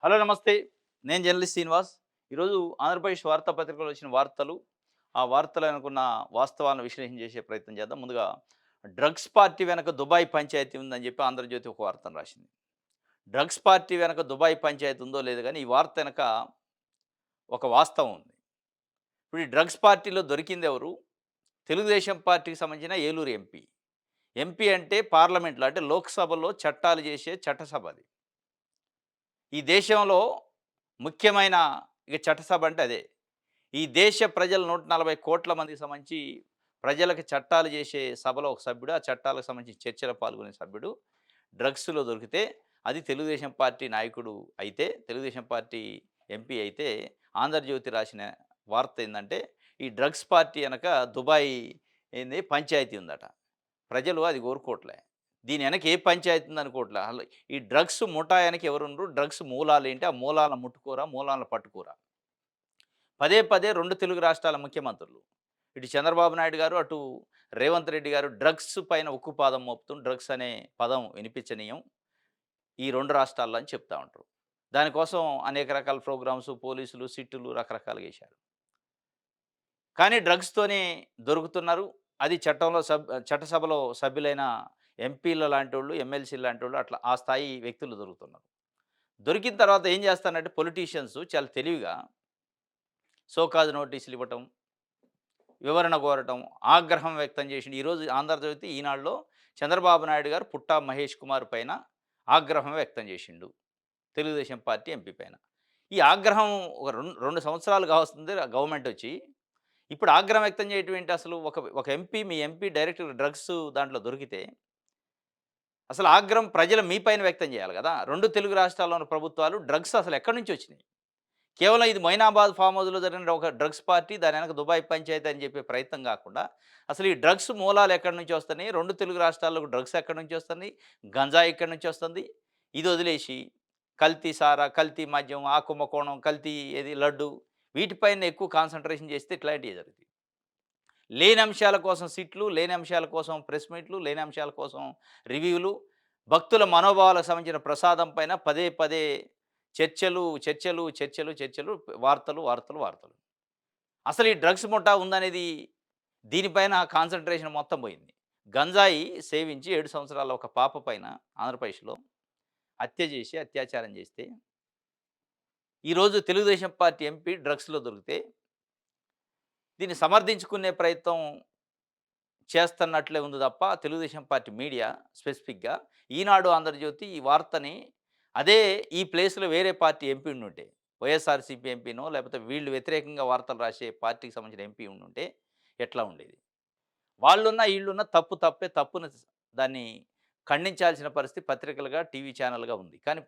Hello నమస్తే. నేను journalist Srinivas. ఈరోజు ఆంధ్రప్రదేశ్ వార్తాపత్రికలో వచ్చిన వార్తలు, ఆ వార్తలు వెనకున్న వాస్తవాలను విశ్లేషణ చేసే ప్రయత్నం చేద్దాం. ముందుగా డ్రగ్స్ పార్టీ వెనక దుబాయ్ పంచాయతీ ఉందని చెప్పి 'ఆంధ్రజ్యోతి' ఒక వార్తను రాసింది. డ్రగ్స్ పార్టీ వెనక దుబాయ్ పంచాయతీ ఉందో లేదో గానీ, ఈ వార్త వెనక ఒక వాస్తవం ఉంది. ఇప్పుడు ఈ డ్రగ్స్ పార్టీలో దొరికిందెవరు? తెలుగుదేశం పార్టీకి సంబంధించిన ఏలూరు ఎంపీ. ఎంపీ అంటే పార్లమెంట్‌లో అంటే లోక్‌సభలో చట్టాలు చేసే చట్టసభ అది. ఈ దేశంలో ముఖ్యమైన చట్టసభ అంటే అదే. ఈ దేశ ప్రజలు 140,00,00,000 మందికి సంబంధించి ప్రజలకు చట్టాలు చేసే సభలో ఒక సభ్యుడు. ఆ చట్టాలకు సంబంధించి చర్చలో పాల్గొనే సభ్యుడు. డ్రగ్స్‌లో దొరికితే అది తెలుగుదేశం పార్టీ నాయకుడు అయితే, తెలుగుదేశం పార్టీ ఎంపీ అయితే, 'ఆంధ్రజ్యోతి' రాసిన వార్త ఏందంటే, ఈ డ్రగ్స్ పార్టీ ఎనక దుబాయ్ పంచాయతీ ఉందట. ప్రజలు అది కోరుకోవట్లే. దీని వెనక ఏ పంచాయతీ ఉందనుకోవట్లే. అసలు ఈ డ్రగ్స్ ముఠా వెనక ఎవరుండ్రు? డ్రగ్స్ మూలాలేంటి? ఆ మూలాలను ముట్టుకోరా? మూలాలను పట్టుకోరా? పదే పదే 2 తెలుగు రాష్ట్రాల ముఖ్యమంత్రులు. ఇటు చంద్రబాబు నాయుడు గారు, అటు రేవంత్ రెడ్డి గారు డ్రగ్స్ పైన ఉక్కుపాదం మోపుతూ డ్రగ్స్ అనే పదం వినిపించనీయం ఈ 2 రాష్ట్రాల్లో అని చెప్తా ఉంటారు. దానికోసం అనేక రకాల ప్రోగ్రామ్స్, పోలీసులు, సిట్టులు రకరకాలుగా ఏశారు. కానీ డ్రగ్స్‌తోనే దొరుకుతున్నారు. అది చట్టసభలో సభ్యులైన ఎంపీల లాంటోళ్ళు, ఎమ్మెల్సీలు లాంటోళ్ళు అట్లా ఆ స్థాయి వ్యక్తులు దొరుకుతున్నారు. దొరికిన తర్వాత ఏం చేస్తారంటే పొలిటీషియన్స్ చాలా తెలివిగా షోకాజ్ నోటీసులు ఇవ్వటం, వివరణ కోరటం, ఆగ్రహం వ్యక్తం చేసిండు. ఈరోజు 'ఆంధ్రజ్యోతి', ఈనాడులో చంద్రబాబు నాయుడు గారు పుట్టా మహేష్ కుమార్ పైన ఆగ్రహం వ్యక్తం చేసిండు. తెలుగుదేశం పార్టీ ఎంపీ పైన. ఈ ఆగ్రహం ఒక 2 సంవత్సరాలు కావస్తుంది గవర్నమెంట్ వచ్చి. ఇప్పుడు ఆగ్రహం వ్యక్తం చేయటం ఏంటి అసలు? ఒక ఎంపీ మీ ఎంపీ డైరెక్ట్‌గా డ్రగ్స్ దాంట్లో దొరికితే, అసలు ఆగ్రహం ప్రజలు మీ పైన వ్యక్తం చేయాలి గదా! 2 తెలుగు రాష్ట్రాల్లోని ప్రభుత్వాలు డ్రగ్స్ అసలు ఎక్కడి నుంచి వచ్చినాయి? కేవలం ఇది మొయినాబాద్ ఫార్మ్ హౌస్‌లో జరిగిన ఒక డ్రగ్స్ పార్టీ, దాని వెనక దుబాయ్ పంచాయతీ అని చెప్పే ప్రయత్నం గాకుండా, అసలు ఈ డ్రగ్స్ మూలాలు ఎక్కడి నుంచి వస్తున్నాయి? 2 తెలుగు రాష్ట్రాలకు డ్రగ్స్ ఎక్కడి నుంచి వస్తున్నాయి? గంజాయి ఎక్కడి నుంచి వస్తుంది? ఇది వదిలేసి కల్తీ సారా, కల్తీ మద్యం, ఆ కుంభకోణం, కల్తీ లడ్డు వీటిపైన ఎక్కువ కాన్సంట్రేషన్ చేస్తే ఇట్లాంటియే జరుగుతాయి. లేని అంశాల కోసం సిట్లు, లేని అంశాల కోసం ప్రెస్ మీట్లు, లేని అంశాల కోసం రివ్యూలు, భక్తుల మనోభావాలకు సంబంధించిన ప్రసాదం పైన పదే పదే చర్చలు, చర్చలు, చర్చలు, చర్చలు, వార్తలు, వార్తలు, వార్తలు. అసలు ఈ డ్రగ్స్ ముఠా ఉందనేది దీనిపైన కాన్సంట్రేషన్ మొత్తం పోయింది. గంజాయి సేవించి 7 సంవత్సరాల ఒక పాప పైన ఆంధ్రప్రదేశ్‌లో హత్య చేసి, అత్యాచారం చేస్తే, ఈరోజు తెలుగుదేశం పార్టీ ఎంపీ డ్రగ్స్‌లో దొరికితే, దీన్ని సమర్థించుకునే ప్రయత్నం చేస్తున్నట్లే ఉంది తప్ప, తెలుగుదేశం పార్టీ మీడియా స్పెసిఫిక్‌గా ఈనాడు, ఆంధ్రజ్యోతి ఈ వార్తని అదే ఈ ప్లేస్‌లో వేరే పార్టీ ఎంపీ ఉండుంటే, వైఎస్ఆర్‌సీపీ ఎంపీనో లేకపోతే వీళ్ళు వ్యతిరేకంగా వార్తలు రాసే పార్టీకి సంబంధించిన ఎంపీ ఉండుంటే ఎట్లా ఉండేది? వాళ్ళున్నా, ఈళ్ళున్నా తప్పు తప్పే. తప్పుని దాన్ని ఖండించాల్సిన పరిస్థితి పత్రికలుగా, టీవీ ఛానెల్‌గా ఉంది. కానీ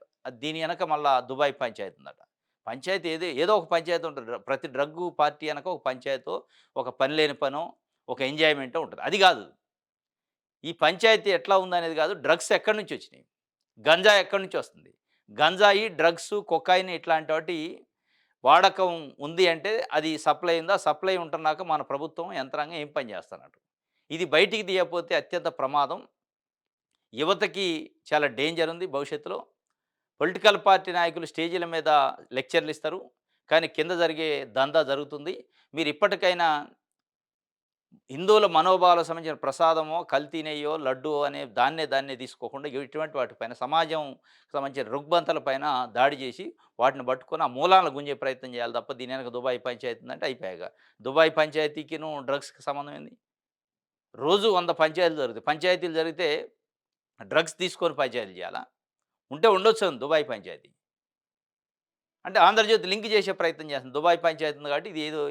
దీని ఎనక మళ్ళా దుబాయ్ పంచాయతీ ఉందట. పంచాయతీ ఏదో ఒక పంచాయతీ ఉంటది. ప్రతి డ్రగ్గు పార్టీ ఎనక ఒక పంచాయతో, ఒక పని లేని పనో, ఒక ఎంజాయ్‌మెంటో ఉంటది. అది గాదు. ఈ పంచాయతీ ఎట్లా ఉందనేది గాదు. డ్రగ్స్ ఎక్కడి నుంచి వచ్చినాయి? గంజాయి ఎక్కడి నుంచి వస్తుంది? గంజాయి, డ్రగ్సు, కొకాయిన్ ఇట్లాంటి వాటి వాడకం ఉంది అంటే అది సప్లై ఉందా? సప్లై ఉంటున్నాక మన ప్రభుత్వం, యంత్రాంగం ఏం పని చేస్తున్నట్టు. ఇది బయటికి తీయకపోతే అత్యంత ప్రమాదం. యువతకి చాలా డేంజర్ ఉంది భవిష్యత్తులో. పొలిటికల్ పార్టీ నాయకులు స్టేజీల మీద లెక్చర్‌లు ఇస్తారు. కానీ కింద జరిగే దందా జరుగుతుంది. మీరు ఇప్పటికైనా హిందువుల మనోభావాలకు సంబంధించిన ప్రసాదమో, కల్తీ నెయ్యో, లడ్డూ అనే దాన్నే తీసుకోకుండా ఇటువంటి వాటిపైన సమాజం సంబంధించిన రుగ్మతల పైన దాడి చేసి, వాటిని పట్టుకొని ఆ మూలాలను గుంజే ప్రయత్నం చేయాలి తప్ప దీని వెనక దుబాయ్ పంచాయతీ ఉందంటే అయిపాయెగా. దుబాయ్ పంచాయతీకిను డ్రగ్స్‌కి సంబంధం ఏంది? రోజు 100 పంచాయతీలు జరుగుతాయి. పంచాయతీలు జరిగితే డ్రగ్స్ తీసుకొని పంచాయతీలు చేయాలా? ఉంటే ఉండొచ్చు దుబాయ్ పంచాయతీ. అంటే ఆంధ్రజ్యోతి లింక్ చేసే ప్రయత్నం చేస్తుంది. దుబాయ్ పంచాయతీ ఉంది కాబట్టి ఇది ఏదో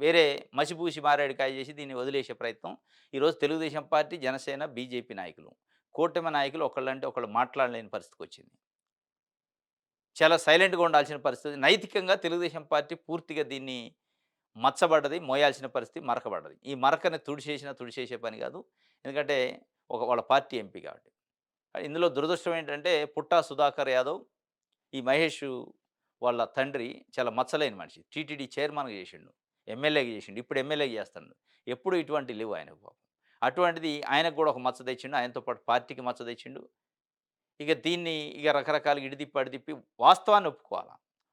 వేరే మసిపూసి మారేడుకాయ చేసి దీన్ని వదిలేసే ప్రయత్నం. ఈరోజు తెలుగుదేశం పార్టీ, జనసేన, బీజేపీ నాయకులు, కూటమి నాయకులు ఒకళ్ళంటే ఒకళ్ళు మాట్లాడలేని పరిస్థితికొచ్చింది. చాలా సైలెంట్‌గా ఉండాల్సిన పరిస్థితి. నైతికంగా తెలుగుదేశం పార్టీ పూర్తిగా దీన్ని మచ్చబడ్డది, మోయాల్సిన పరిస్థితి, మరకబడ్డది. ఈ మరకని తుడిచేసే పని కాదు. ఎందుకంటే వాళ్ళ పార్టీ ఎంపీ కాబట్టి. ఇందులో దురదృష్టం ఏంటంటే పుట్టా సుధాకర్ యాదవ్, ఈ మహేష్ వాళ్ళ తండ్రి చాలా మచ్చలేని మనిషి. టీటీడీ చైర్మన్‌గా చేసిండు. ఎమ్మెల్యేగా చేసిండు. ఇప్పుడు ఎమ్మెల్యేగా చేస్తుండు. ఎప్పుడు ఇటువంటివి లేవు ఆయనకు పాపం. అటువంటిది ఆయనకు కూడా ఒక మచ్చ తెచ్చిండు. ఆయనతో పాటు పార్టీకి మచ్చ తెచ్చిండు. ఇక దీన్ని ఇక రకరకాలుగా ఇడిదిప్పి, అడిదిప్పి వాస్తవాన్ని ఒప్పుకోవాల.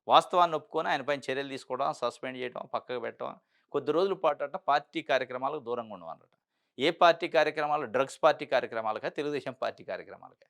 వాస్తవాన్ని ఒప్పుకొని ఆయన పైన చర్యలు తీసుకోవడం, సస్పెండ్ చేయడం, పక్కకు పెట్టడం. కొద్ది రోజుల పాటట పార్టీ కార్యక్రమాలకు దూరంగా ఉండమన్నట. ఏ పార్టీ కార్యక్రమాలు? డ్రగ్స్ పార్టీ కార్యక్రమాలకా? తెలుగుదేశం పార్టీ కార్యక్రమాలకా?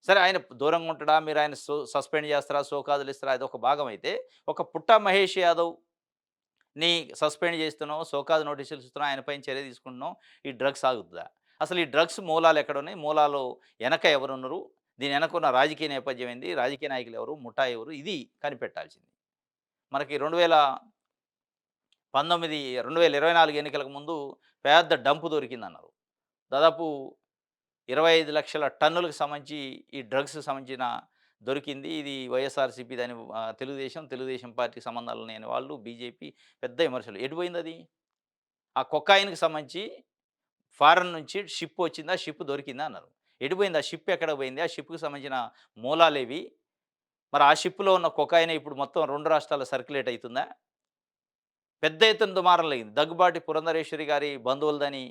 సరే ఆయన దూరంగా ఉంటాడా? మీరు ఆయన సస్పెండ్ చేస్తారా? సోకాజులు ఇస్తారా? అదొక భాగం అయితే, ఒక పుట్టా మహేష్ యాదవ్‌ని సస్పెండ్ చేస్తున్నాం, సోకాజ్ నోటీసులు ఇస్తున్నాం, ఆయన పైన చర్య తీసుకుంటున్నాం. ఈ డ్రగ్స్ ఆగుద్దా? అసలు ఈ డ్రగ్స్ మూలాలు ఎక్కడున్నాయి? మూలాలు ఎనక ఎవరున్నరు? దీని ఎనకున్న రాజకీయ నేపథ్యం ఏంది? రాజకీయ నాయకులు ఎవరు? ముఠా ఎవరు? ఇది కనిపెట్టాల్సింది. మనకి 2024 ఎన్నికలకు ముందు పెద్ద డంపు దొరికిందన్నారు. దాదాపు 25,00,000 టన్నులకు సంబంధించి ఈ డ్రగ్స్‌కి సంబంధించిన దొరికింది. ఇది వైఎస్ఆర్‌సీపీ దాని తెలుగుదేశం పార్టీకి సంబంధాలు లేని వాళ్ళు, బీజేపీ పెద్ద విమర్శలు. ఎటు పోయిందది? ఆ కొకాయిన్‌కి సంబంధించి ఫారెన్ నుంచి షిప్ వచ్చిందా? షిప్ దొరికిందా అన్నారు. ఎటు పోయింది? ఆ షిప్ ఎక్కడికి పోయింది? ఆ షిప్‌కి సంబంధించిన మూలాలేవి? మరి ఆ షిప్‌లో ఉన్న కొకాయినే ఇప్పుడు మొత్తం 2 రాష్ట్రాల్లో సర్క్యులేట్ అయితుందా? పెద్ద ఎత్తున దుమారం లేగింది. దగ్గుబాటి పురంధరేశ్వరి గారి బంధువులదని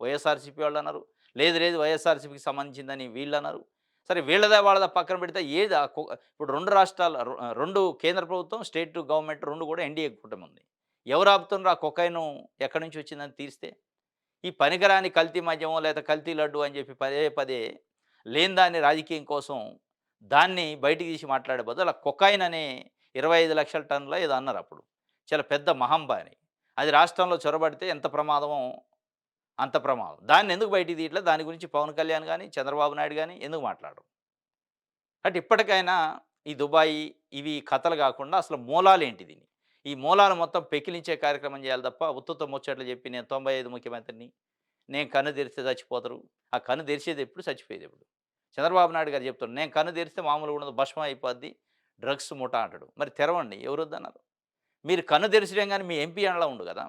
వైఎస్ఆర్‌సీపీ వాళ్ళన్నారు. లేదు లేదు వైఎస్ఆర్‌సీపీకి సంబంధించిందని వీళ్ళన్నారు. సరే వీళ్ళదా వాళ్ళదా పక్కన పెడితే ఏది ఇప్పుడు 2 రాష్ట్రాల 2 కేంద్ర ప్రభుత్వం, స్టేట్ గవర్నమెంట్ 2 కూడా ఎన్‌డీఏ కూటమి ఉంది. ఎవరు ఆపుతున్నారు ఆ కొకైను ఎక్కడి నుంచి వచ్చిందని తీస్తే? ఈ పనికిరాని కల్తీ మద్యమో లేదా కల్తీ లడ్డు అని చెప్పి పదే పదే లేని దాన్ని రాజకీయం కోసం దాన్ని బయటికి తీసి మాట్లాడే బదులు ఆ కొకాయిన్ అనే 25,00,000 టన్నులో ఏదో అన్నారు అప్పుడు. చాలా పెద్ద మహమ్మారి. అది రాష్ట్రంలో చొరబడితే ఎంత ప్రమాదమో అంత ప్రమాదం. దాన్నెందుకు బయటికి తీయట్లేదు? దాని గురించి పవన్ కళ్యాణ్ గాని, చంద్రబాబు నాయుడు గాని ఎందుకు మాట్లాడరు? అంటే ఇప్పటికైనా ఈ దుబాయి ఇవి కథలు గాకుండా అసలు మూలాలేంటి దీని? ఈ మూలాలు మొత్తం పెకిలించే కార్యక్రమం చేయాలి తప్ప ఉత్తుత్త ముచ్చట్లు చెప్పి నేను 95 ముఖ్యమంత్రిని, నేను కన్ను తెరిస్తే చచ్చిపోతారు. ఆ కన్ను తెరిచేది ఎప్పుడు? చచ్చిపోయేది ఎప్పుడు? చంద్రబాబు నాయుడు గారు చెప్తున్నారు. నేను కన్ను తెరిస్తే మామూలుగా ఉండదు భస్మం అయిపోద్ది. డ్రగ్స్ ముఠా అంటాడు. మరి తెరవండి ఎవరొద్దన్నారు? మీరు కన్ను తెరిచడం గాని మీ ఎంపీ అనలా ఉండు గదా!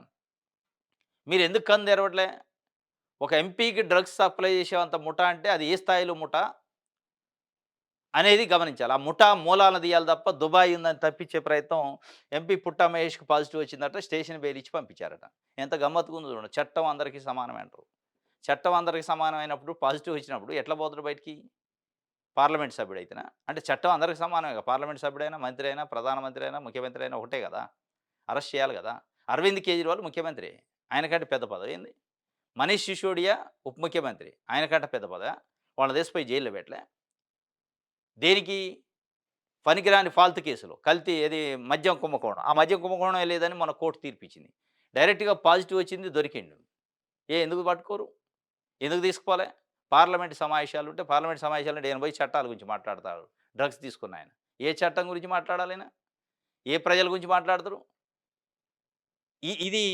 మీరెందుకు కన్ను తెరవట్లే? ఒక ఎంపీకి డ్రగ్స్ సప్లై చేసేంత ముఠా అంటే అది ఏ స్థాయిలో ముఠా అనేది గమనించాలి. ఆ ముఠా మూలాలను తీయాలి తప్ప దుబాయ్ ఉందని తప్పించే ప్రయత్నం ఎంపీ పుట్టా మహేష్‌కి పాజిటివ్ వచ్చిందట. స్టేషన్ బెయిల్ ఇచ్చి పంపించారట. ఎంత గమ్మత్తుగా ఉందో చూడండి. చట్టం అందరికీ సమానమే అంటారు. చట్టం అందరికి సమానమైనప్పుడు పాజిటివ్ వచ్చినప్పుడు ఎట్లా పోతాడు బయటికి? పార్లమెంట్ సభ్యుడైతేనా? అంటే చట్టం అందరికి సమానమేగా. పార్లమెంట్ సభ్యుడైనా, మంత్రి అయినా, ప్రధానమంత్రి అయినా, ముఖ్యమంత్రి అయినా ఒకటే గదా! అరెస్ట్ చేయాలి గదా! అరవింద్ కేజ్రీవాల్ ముఖ్యమంత్రి. ఆయనకంటే పెద్ద పదవేంది? మనీష్ సిసోడియా ఉప ముఖ్యమంత్రి. ఆయనకంటే పెద్ద పదవా? వాళ్ళని తీసుకుపోయి జైల్‌లో పెట్టలే. దేనికి? పనికిరాని ఫాల్తు కేసులు. కల్తీ ఏది మద్యం కుంభకోణం. ఆ మద్యం కుంభకోణమే లేదని మొన్న కోర్టు తీర్పిచ్చింది. డైరెక్ట్‌గా పాజిటివ్ వచ్చింది దొరికిండు. ఎందుకు పట్టుకోరు? ఎందుకు తీసుకుపోలే? పార్లమెంట్ సమావేశాలుంటే ఈయన పోయి చట్టాల గురించి మాట్లాడతాడు. డ్రగ్స్ తీసుకున్నాయన. ఏ చట్టం గురించి మాట్లాడాలాయన? ఏ ప్రజల గురించి మాట్లాడతారు? ఇది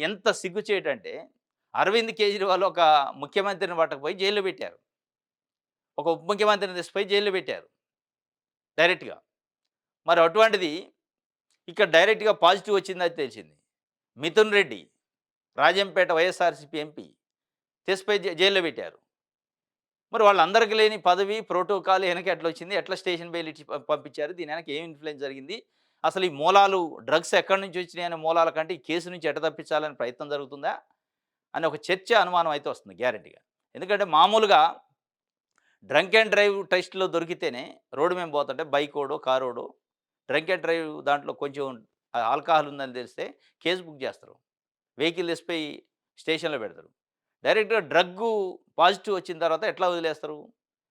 ఎంత సిగ్గుచేటంటే అరవింద్ కేజ్రీవాల్ ఒక ముఖ్యమంత్రిని పట్టకపోయి జైల్‌లో పెట్టారు. ఒక ఉప ముఖ్యమంత్రిని తీసుకుపోయి జైల్‌లో పెట్టారు డైరెక్ట్‌గా. మరి అటువంటిది ఇక్కడ డైరెక్ట్‌గా పాజిటివ్ వచ్చిందని తెలిసింది. మిథున్ రెడ్డి రాజంపేట వైఎస్ఆర్‌సీపీ ఎంపీ తీసుకుపోయి జైల్‌లో పెట్టారు. మరి వాళ్ళందరికి లేని పదవి, ప్రోటోకాల్ ఈయనకి ఎట్లొచ్చింది? ఎట్లా స్టేషన్ బెయిల్ ఇచ్చి పంపించారు? దీని వెనక ఏం ఇన్‌ఫ్లూయెన్స్ జరిగింది? అసలు ఈ మూలాలు డ్రగ్స్ ఎక్కడి నుంచి వచ్చినాయనే మూలాల కంటే ఈ కేసు నుంచి ఎట్ట తప్పించాలనే ప్రయత్నం జరుగుతుందా? అని ఒక చర్చ, అనుమానం అయితే వస్తుంది గ్యారంటీగా. ఎందుకంటే మామూలుగా డ్రంక్ అండ్ డ్రైవ్ టెస్ట్‌లో దొరికితేనే రోడ్డు మీద పోతుంటే బైకోడో, కారోడో డ్రంక్ అండ్ డ్రైవ్ దాంట్లో కొంచెం ఆల్కహాల్ ఉందని తెలిస్తే కేస్ బుక్ చేస్తారు. వెహికల్ తీసుకుపోయి స్టేషన్‌లో పెడతారు. డైరెక్ట్‌గా డ్రగ్గు పాజిటివ్ వచ్చిన తర్వాత ఎట్లా వదిలేస్తారు?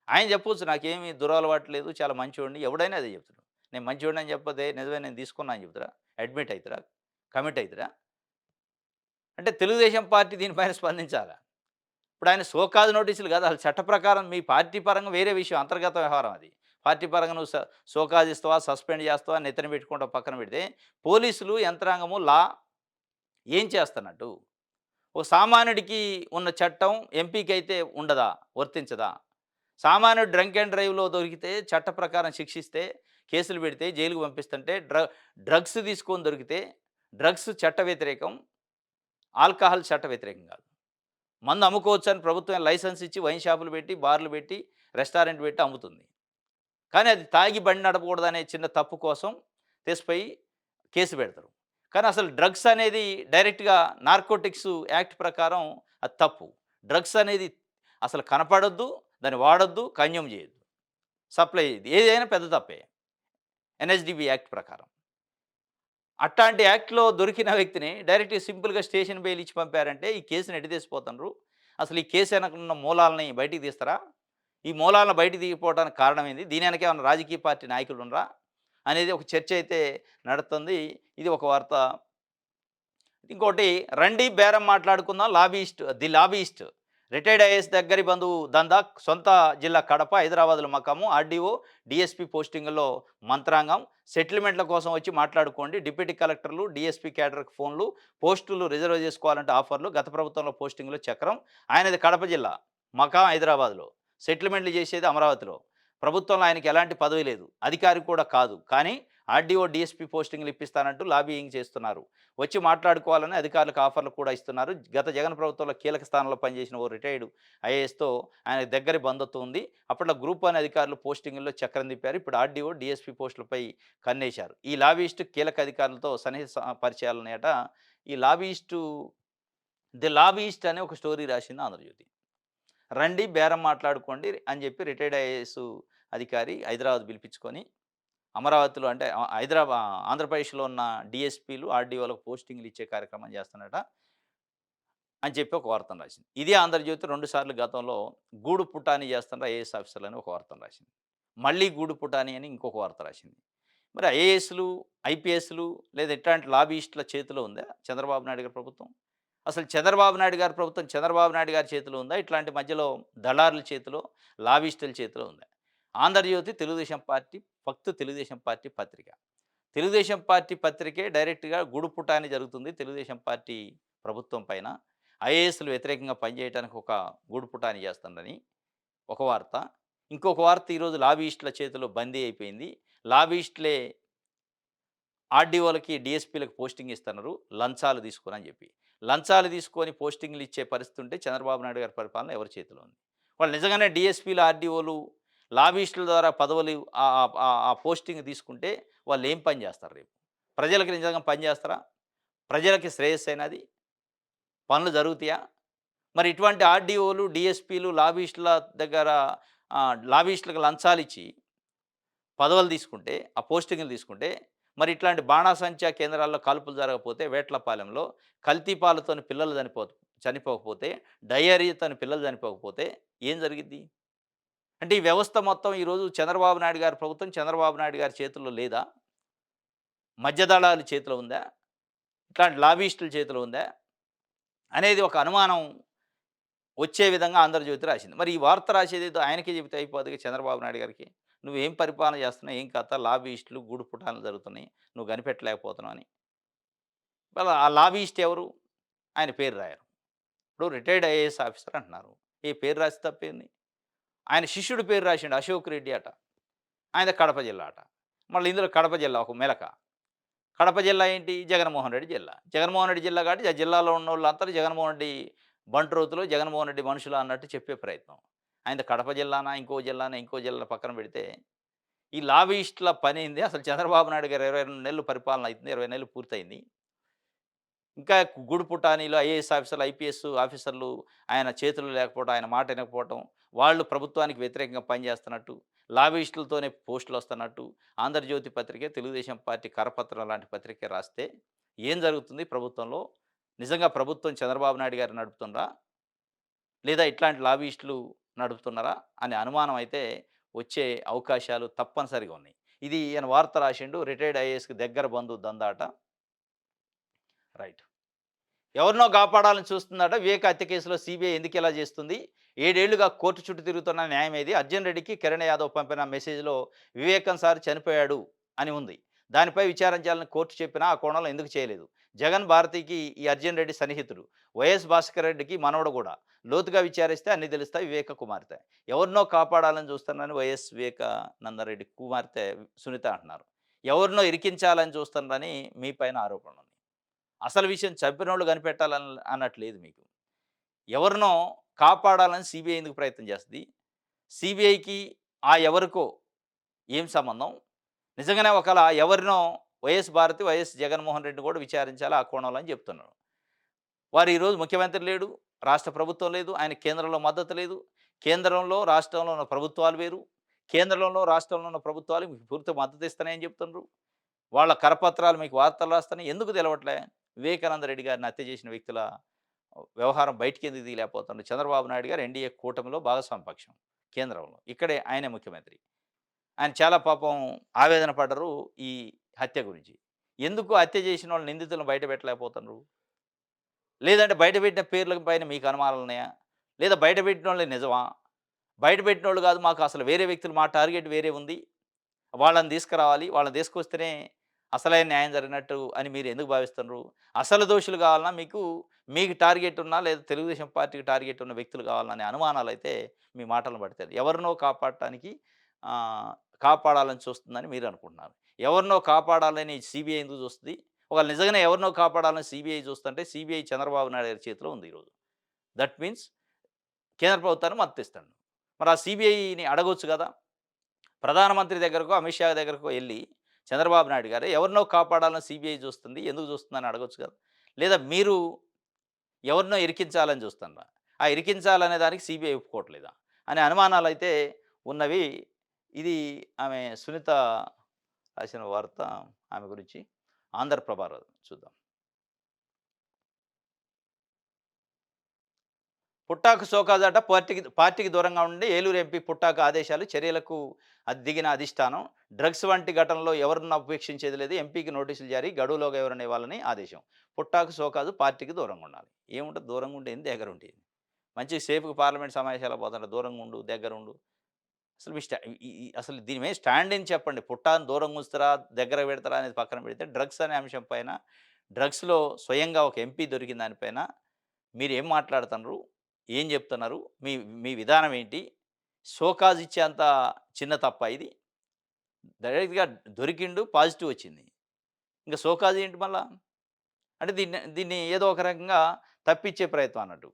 ఆయన చెప్పొచ్చు నాకేమి దురలవాటు లేదు. చాలా మంచోడిని. ఎవడైనా అదే చెప్తాడు. నేను మంచోడిని అని చెప్పదే నిజమే నేను తీసుకున్నా అని చెప్తారా? అడ్మిట్ అయితారా? కమిట్ అయితారా? అంటే తెలుగుదేశం పార్టీ దీనిపైన స్పందించాలా? ఇప్పుడు ఆయన సోకాజ్ నోటీసులు కాదు. అసలు చట్ట ప్రకారం మీ పార్టీ పరంగా వేరే విషయం అంతర్గత వ్యవహారం అది. పార్టీ పరంగా నువ్వు సోకాజ్ ఇస్తావా? సస్పెండ్ చేస్తావా? నెత్తిన పెట్టుకుంటావా? పక్కన పెడితే పోలీసులు యంత్రాంగము ఏం చేస్తున్నట్టు? ఓ సామాన్యుడికి ఉన్న చట్టం ఎంపీకైతే ఉండదా? వర్తించదా? సామాన్యుడు డ్రంక్ అండ్ డ్రైవ్‌లో దొరికితే చట్ట ప్రకారం శిక్షిస్తే, కేసులు పెడితే, జైలుకి పంపిస్తుంటే డ్రగ్స్ తీసుకొని దొరికితే డ్రగ్స్ చట్ట వ్యతిరేకం. ఆల్కహాల్ చట్ట వ్యతిరేకం కాదు. మందు అమ్ముకోవచ్చని ప్రభుత్వం లైసెన్స్ ఇచ్చి వైన్ షాపులు పెట్టి, బార్లు పెట్టి, రెస్టారెంట్ పెట్టి అమ్ముతుంది. కానీ అది తాగి బండి నడపకూడదనే చిన్న తప్పు కోసం తీసుకుపోయి కేసు పెడతారు. కానీ అసలు డ్రగ్స్ అనేది డైరెక్ట్‌గా నార్కోటిక్స్ యాక్ట్ ప్రకారం అది తప్పు. డ్రగ్స్ అనేది అసలు కనపడొద్దు. దాన్ని వాడొద్దు, కన్జ్యూమ్ చేయొద్దు, సప్లై చేయొద్దు. ఏదైనా పెద్ద తప్పే ఎన్ఎస్డిపి యాక్ట్ ప్రకారం. అట్లాంటి యాక్ట్‌లో దొరికిన వ్యక్తిని డైరెక్ట్‌గా సింపుల్‌గా స్టేషన్ బెయిల్ ఇచ్చి పంపారంటే ఈ కేసుని ఎటు తీసుకుపోతున్నారు? అసలు ఈ కేసు వెనకనున్న మూలాల్ని బయటికి తీస్తారా? ఈ మూలాలను బయటికి తీయకపోవడానికి కారణం ఏంది? దీని వెనక ఏమన్నా రాజకీయ పార్టీ నాయకులున్నరా? అనేది ఒక చర్చ అయితే నడుస్తుంది. ఇది ఒక వార్త. ఇంకోటి రండి బేరం మాట్లాడుకుందాం లాబీయిస్ట్ రిటైర్డ్ ఐఏఎస్ దగ్గరి బంధువు దందా సొంత జిల్లా కడప, హైదరాబాద్‌లో మకాము, ఆర్డీఓ, డీఎస్పీ పోస్టింగుల్లో మంత్రాంగం, సెటిల్మెంట్ల కోసం వచ్చి మాట్లాడుకోండి, డిప్యూటీ కలెక్టర్లు, డీఎస్పీ క్యాడర్‌కి ఫోన్లు, పోస్టులు రిజర్వ్ చేసుకోవాలంటే ఆఫర్లు, గత ప్రభుత్వంలో పోస్టింగ్‌లో చక్రం. ఆయనది కడప జిల్లా, మకాం హైదరాబాద్‌లో, సెటిల్మెంట్లు చేసేది అమరావతిలో. ప్రభుత్వంలో ఆయనకి ఎలాంటి పదవి లేదు, అధికారి కూడా కాదు. కానీ ఆర్డీఓ, డీఎస్పీ పోస్టింగ్‌లు ఇప్పిస్తానంటూ లాబీయింగ్ చేస్తున్నారు. వచ్చి మాట్లాడుకోవాలని అధికారులకు ఆఫర్లు కూడా ఇస్తున్నారు. గత జగన్ ప్రభుత్వంలో కీలక స్థానంలో పనిచేసిన ఓ రిటైర్డ్ ఐఏఎస్‌తో ఆయన దగ్గరి బంధుత్వం ఉంది. అప్పట్లో గ్రూప్ 1 అధికారులు పోస్టింగుల్లో చక్రం తిప్పారు. ఇప్పుడు ఆర్డీఓ, డీఎస్పీ పోస్టులపై కన్నేశారు. ఈ లాబీయిస్ట్ కీలక అధికారులతో సన్నిహిత పరిచయాలున్నాయట. ఈ లాబీయిస్టు 'ది లాబీయిస్ట్' అనే ఒక స్టోరీ రాసింది 'ఆంధ్రజ్యోతి'. రండి బేరం మాట్లాడుకోండి అని చెప్పి రిటైర్డ్ ఐఏఎస్ అధికారి హైదరాబాద్ పిలిపించుకొని అమరావతిలో అంటే ఆంధ్రప్రదేశ్‌లో ఉన్న డీఎస్పీలు, ఆర్డీఓలకు పోస్టింగ్‌లు ఇచ్చే కార్యక్రమం చేస్తున్నాడట అని చెప్పి ఒక వార్తను రాసింది. ఇదే 'ఆంధ్రజ్యోతి' 2 సార్లు గతంలో గూడు పుటానీ చేస్తున్నారు ఐఏఎస్ ఆఫీసర్లని ఒక వార్తను రాసింది. మళ్ళీ గూడు పుటానీ అని ఇంకొక వార్త రాసింది. మరి ఐఏఎస్‌లు, ఐపీఎస్‌లు లేదా ఇట్లాంటి లాబీయిస్టుల చేతిలో ఉందా చంద్రబాబు నాయుడు గారి ప్రభుత్వం? అసలు చంద్రబాబు నాయుడు గారి ప్రభుత్వం చంద్రబాబు నాయుడు గారి చేతిలో ఉందా? ఇట్లాంటి మధ్యలో దళారుల చేతిలో, లాబీయిస్టుల చేతిలో ఉందా? 'ఆంధ్రజ్యోతి' తెలుగుదేశం పార్టీ తెలుగుదేశం పార్టీ పత్రిక. తెలుగుదేశం పార్టీ పత్రికే డైరెక్ట్‌గా గూడు పుటానీ జరుగుతుంది తెలుగుదేశం పార్టీ ప్రభుత్వం పైన. ఐఏఎస్‌లు వ్యతిరేకంగా పనిచేయడానికి ఒక గూడు పుటానీ చేస్తుందని ఒక వార్త. ఇంకొక వార్త ఈరోజు లాబీయిస్టుల చేతిలో బందీ అయిపోయింది. లాబీయిస్టులే ఆర్డీఓలకి, డీఎస్పీలకు పోస్టింగ్ ఇస్తున్నారు లంచాలు తీసుకొని అని చెప్పి. లంచాలు తీసుకొని పోస్టింగ్‌లు ఇచ్చే పరిస్థితి ఉంటే చంద్రబాబు నాయుడు గారి పరిపాలన ఎవరి చేతిలో ఉంది? వాళ్ళు నిజంగానే డీఎస్పీలు, ఆర్డీఓలు లాబీయిస్టుల ద్వారా పదవులు ఆ పోస్టింగ్ తీసుకుంటే వాళ్ళు ఏం పని చేస్తారు రేపు? ప్రజలకి నిజంగా పని చేస్తారా? ప్రజలకి శ్రేయస్సేనా అది? పనులు జరుగుతాయా? మరి ఇటువంటి ఆర్డీఓలు, డీఎస్పీలు లాబీయిస్టుల దగ్గర లాబీయిస్టులకు లంచాలిచ్చి పదవులు తీసుకుంటే, ఆ పోస్టింగులు తీసుకుంటే, మరి ఇట్లాంటి బాణాసంచా కేంద్రాల్లో కాల్పులు జరగకపోతే, వేట్లపాలెంలో కల్తీ పాలతోని పిల్లలు చనిపోకపోతే, డయేరియాతోని పిల్లలు చనిపోకపోతే ఏం జరిగిద్ది? అంటే ఈ వ్యవస్థ మొత్తం ఈరోజు చంద్రబాబు నాయుడు గారి ప్రభుత్వం, చంద్రబాబు నాయుడు గారి చేతుల్లో లేదా? మధ్యదళాల చేతిలో ఉందా? ఇట్లాంటి లాబీయిస్టుల చేతిలో ఉందా? అనేది ఒక అనుమానం వచ్చే విధంగా 'ఆంధ్రజ్యోతి' రాసింది. మరి ఈ వార్త రాసేదేదో ఆయనకే చెబితే అయిపోద్దిగా చంద్రబాబు నాయుడు గారికి. నువ్వేం పరిపాలన చేస్తున్నావు? ఏం కథ? లాబీయిస్టులు, గూడు పుఠాన్లు జరుగుతున్నాయి. నువ్వు కనిపెట్టలేకపోతున్నావు అని. ఇవాళ ఆ లాబీయిస్ట్ ఎవరు? ఆయన పేరు రాయరు. ఇప్పుడు రిటైర్డ్ ఐఏఎస్ ఆఫీసర్ అంటున్నారు. ఈ పేరు రాసి తప్పేంది? ఆయన శిష్యుడి పేరు రాసిండు అశోక్ రెడ్డి అట. ఆయనది కడప జిల్లా అట. మళ్ళీ ఇందులో కడప జిల్లా ఒక మెలక. కడప జిల్లా ఏంటి? జగన్మోహన్ రెడ్డి జిల్లా. జగన్మోహన్ రెడ్డి జిల్లా కాబట్టి ఆ జిల్లాలో ఉన్నోళ్ళందరూ జగన్మోహన్ రెడ్డి బంట్రోతులు, జగన్మోహన్ రెడ్డి మనుషులు అన్నట్టు చెప్పే ప్రయత్నం. ఆయనది కడప జిల్లానా, ఇంకో జిల్లా పక్కన పెడితే, ఈ లాబీయిస్టుల పనేంది? అసలు చంద్రబాబు నాయుడు గారు 22 నెలలు పరిపాలన అయితుంది. 20 నెలలు పూర్తయింది. ఇంకా గూడు పుటానీలు ఐఏఎస్ ఆఫీసర్లు, ఐపీఎస్ ఆఫీసర్లు ఆయన చేతుల్లో లేకపోవడం, ఆయన మాట వినకపోవటం, వాళ్ళు ప్రభుత్వానికి వ్యతిరేకంగా పనిచేస్తున్నట్టు, లాబీయిస్టులతోనే పోస్టులొస్తున్నట్టు 'ఆంధ్రజ్యోతి' పత్రికే, తెలుగుదేశం పార్టీ కరపత్రం లాంటి పత్రికే రాస్తే ఏం జరుగుతుంది ప్రభుత్వంలో? నిజంగా ప్రభుత్వం చంద్రబాబు నాయుడు గారు నడుపుతుండ్రా? లేదా ఇట్లాంటి లాబీయిస్టులు నడుపుతున్నారా? అనే అనుమానం అయితే వచ్చే అవకాశాలు తప్పనిసరిగా ఉన్నాయి. ఇది ఈయన వార్త రాసిండు. రిటైర్డ్ ఐఏఎస్‌కి దగ్గర బంధువు దందాట. రైట్. ఎవరినో కాపాడాలని చూస్తుందట. వివేక హత్య కేసులో సీబీఐ ఎందుకిలా చేస్తుంది? 7 ఏళ్లుగా కోర్టు చుట్టూ తిరుగుతున్న న్యాయమేది? అర్జున్ రెడ్డికి కిరణ్ యాదవ్ పంపిన మెసేజ్‌లో వివేకం సార్ చనిపోయాడు అని ఉంది. దానిపై విచారణ చేయాలని కోర్టు చెప్పినా ఆ కోణంలో ఎందుకు చేయలేదు? జగన్, భారతికి ఈ అర్జున్ రెడ్డి సన్నిహితుడు. వైఎస్ భాస్కర్ రెడ్డికి మనవడు కూడా. లోతుగా విచారిస్తే అన్నీ తెలుస్తాయి. వివేక కుమార్తె. ఎవరినో కాపాడాలని చూస్తున్నారని వైఎస్ వివేకానందరెడ్డి కుమార్తె సునీత అంటున్నారు. ఎవరినో ఇరికించాలని చూస్తున్నారని మీ పైన ఆరోపణలున్నాయి. అసలు విషయం చంపినోళ్ళు కనిపెట్టాలని అన్నట్లేదు మీకు. ఎవరినో కాపాడాలని సీబీఐ ఎందుకు ప్రయత్నం చేస్తది? సీబీఐకి ఆ ఎవరికో ఏం సంబంధం? నిజంగానే ఒకవేళ ఎవరినో వైఎస్ భారతి, వైఎస్ జగన్మోహన్ రెడ్డిని కూడా విచారించాలి ఆ కోణంలో అని చెప్తున్నాను. వారు ఈరోజు ముఖ్యమంత్రి లేడు, రాష్ట్ర ప్రభుత్వం లేదు, ఆయన కేంద్రంలో మద్దతు లేదు. కేంద్రంలో, రాష్ట్రంలో ఉన్న ప్రభుత్వాలు వేరు. కేంద్రంలో, రాష్ట్రంలో ఉన్న ప్రభుత్వాలు మీకు పూర్తి మద్దతు ఇస్తున్నాయని చెప్తున్నారు. వాళ్ళ కరపత్రాలు మీకు వార్తలు రాస్తున్నాయి. ఎందుకు తెలవట్లే? వివేకానంద రెడ్డి గారిని హత్య చేసిన వ్యక్తుల వ్యవహారం బయటికెందుకు తీయలేకపోతున్నారు? చంద్రబాబు నాయుడు గారు ఎన్‌డీఏ కూటమిలో భాగస్వామ్య పక్షం కేంద్రంలో. ఇక్కడే ఆయనే ముఖ్యమంత్రి. ఆయన చాలా పాపం ఆవేదన పడ్డరు ఈ హత్య గురించి. ఎందుకు హత్య చేసినోళ్ళ నిందితులను బయట పెట్టలేకపోతున్నారు? లేదంటే బయట పెట్టిన పేర్ల పైన మీకు అనుమానాలున్నాయా? లేదా బయట పెట్టినోళ్ళే నిజమా? బయట పెట్టినోళ్ళు కాదు మాకు అసలు వేరే వ్యక్తులు మా టార్గెట్ వేరే ఉంది. వాళ్ళని తీసుకురావాలి. వాళ్ళని తీసుకొస్తేనే అసలైన న్యాయం జరిగినట్టు అని మీరు ఎందుకు భావిస్తున్నారు? అసలు దోషులు కావాలన్నా మీకు టార్గెట్ ఉన్నా లేదా తెలుగుదేశం పార్టీకి టార్గెట్ ఉన్న వ్యక్తులు కావాలన్నా అనే అనుమానాలైతే మీ మాటలను బట్టి ఎవరినో కాపాడటానికి కాపాడాలని చూస్తుందని మీరు అనుకుంటున్నారు. ఎవరినో కాపాడాలని సిబిఐ ఎందుకు చూస్తది? ఒకవేళ నిజంగానే ఎవరినో కాపాడాలని సిబిఐ చూస్తుంటే సిబిఐ చంద్రబాబు నాయుడు గారి చేతిలో ఉంది ఈరోజు. దట్ మీన్స్ కేంద్ర ప్రభుత్వానికి మద్దతిస్తాడు. మరి ఆ సిబిఐని అడగొచ్చు గదా! ప్రధానమంత్రి దగ్గరకో, అమిత్ షా దగ్గరకో ఎళ్లి చంద్రబాబు నాయుడు గారు ఎవరినో కాపాడాలని సిబిఐ చూస్తుంది. ఎందుకు చూస్తుందని అడగొచ్చు కదా! లేదా మీరు ఎవరినో ఇరికించాలని చూస్తున్నారా? ఆ ఇరికించాలనే దానికి సిబిఐ ఒప్పుకోవట్లేదా? అనే అనుమానాలైతే ఉన్నవి. ఇది ఆమె సునీత రాసిన వార్త ఆమె గురించి. ఆంధ్రప్రభలో చూద్దాం. పుట్టాకు షోకాజాట పార్టీకి దూరంగా ఉండి ఏలూరు ఎంపీ పుట్టాకు ఆదేశాలు చర్యలకు దిగిన అధిష్టానం. డ్రగ్స్ వంటి ఘటనలో ఎవరిని ఉపేక్షించేది లేదు. ఎంపీకి నోటీసులు జారీ, గడువులోగా ఎవరైనా ఇవ్వాలని ఆదేశం. పుట్టాకు షోకాజు పార్టీకి దూరంగా ఉండాలి. ఏముంటుంది దూరంగా ఉండేది, దగ్గర ఉండేది. మంచి సేఫ్‌గా పార్లమెంట్ సమావేశాలకు పోతుంటే దూరంగా ఉండు, దగ్గరుండు. అసలు మీ స్టా ఈ ఈ అసలు దీని మీద స్టాండ్ ఏంటి చెప్పండి? పుట్టాను దూరంగా ఉంచుతారా? దగ్గర పెడతారా? అనేది పక్కన పెడితే డ్రగ్స్ అనే అంశం పైన, డ్రగ్స్‌లో స్వయంగా ఒక ఎంపీ దొరికిన దానిపైన మీరేం మాట్లాడుతున్నారు? ఏం చెప్తున్నారు? మీ మీ విధానం ఏంటి? షోకాజ్ ఇచ్చేంత చిన్న తప్పా ఇది? డైరెక్ట్‌గా దొరికిండు, పాజిటివ్ వచ్చింది. ఇంక షోకాజ్ ఏంటి మళ్ళా? అంటే దీన్ని ఏదో ఒక రకంగా తప్పిచ్చే ప్రయత్నం అన్నట్టు.